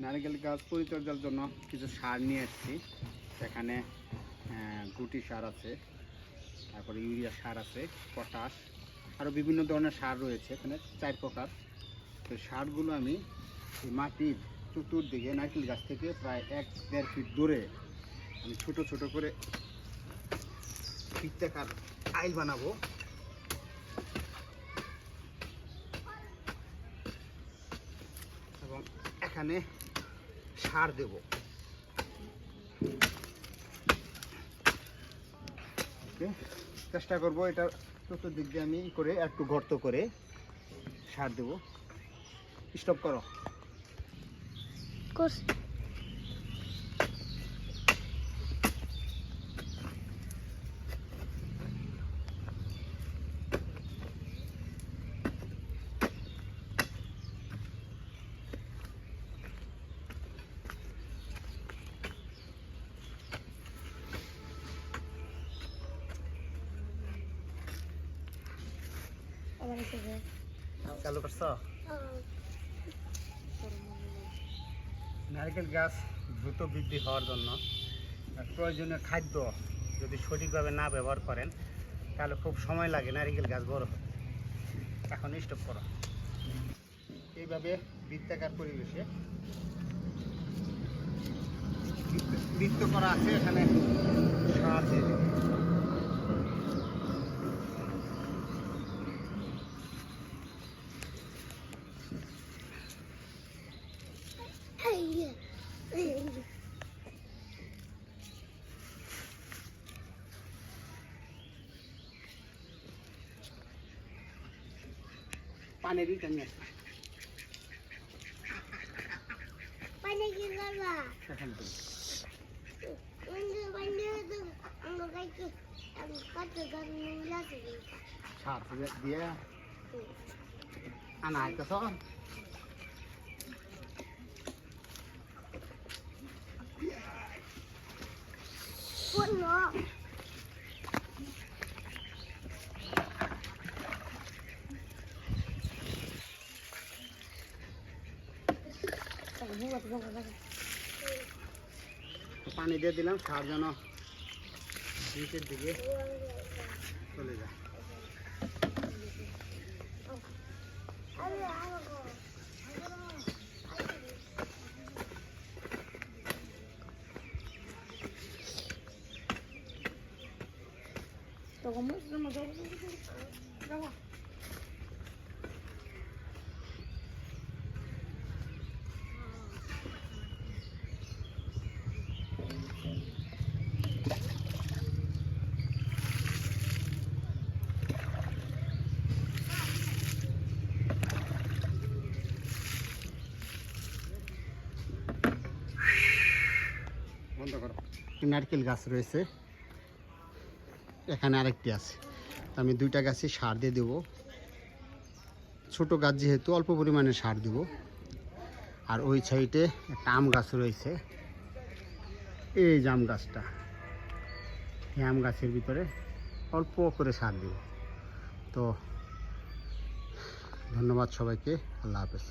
নারকেল গাছ পরিচর্যার জন্য কিছু সার নিয়ে এসেছি। এখানে গুটি সার আছে, তারপরে ইউরিয়া সার আছে, পটাশ, আরও বিভিন্ন ধরনের সার রয়েছে এখানে 4 প্রকার। তো সারগুলো আমি এই মাটির চতুর্দিকে নারকেল গাছ থেকে প্রায় 1-1.5 ফিট দূরে আমি ছোট ছোট করে বৃত্তাকার আইল বানাবো এবং এখানে সার দেব। চেষ্টা করব এটা চতুর্দিক দিয়ে আমি করে একটু গর্ত করে সার দেব। স্টপ করো। চালু করছ? নারকেল গাছ দ্রুত বৃদ্ধি হওয়ার জন্য প্রয়োজনীয় খাদ্য যদি সঠিকভাবে না ব্যবহার করেন তাহলে খুব সময় লাগে নারকেল গাছ বড় হতে। এখন স্টপ করো। এইভাবে বৃত্তাকার পরিবেশে বৃত্ত করা আছে, এখানে সার দিয়ে দেবে। পানির টানি আছে সার দিয়ে আনা আইতেছ। পানি দিয়ে দিলাম, সার যেন নিচের দিকে চলে যায়। বন্ধ করো। নারকেল গাছ রয়েছে, এখানে আরেকটি আছে। আমি 2টা গাছে সার দিয়ে দেবো। ছোট গাছ যেহেতু অল্প পরিমাণে সার দেব। আর ওই সাইডে একটা আম গাছ রয়েছে, এই জাম গাছটা, এই আম গাছের ভিতরে অল্প করে সার দেব। তো ধন্যবাদ সবাইকে, আল্লাহ হাফেজ।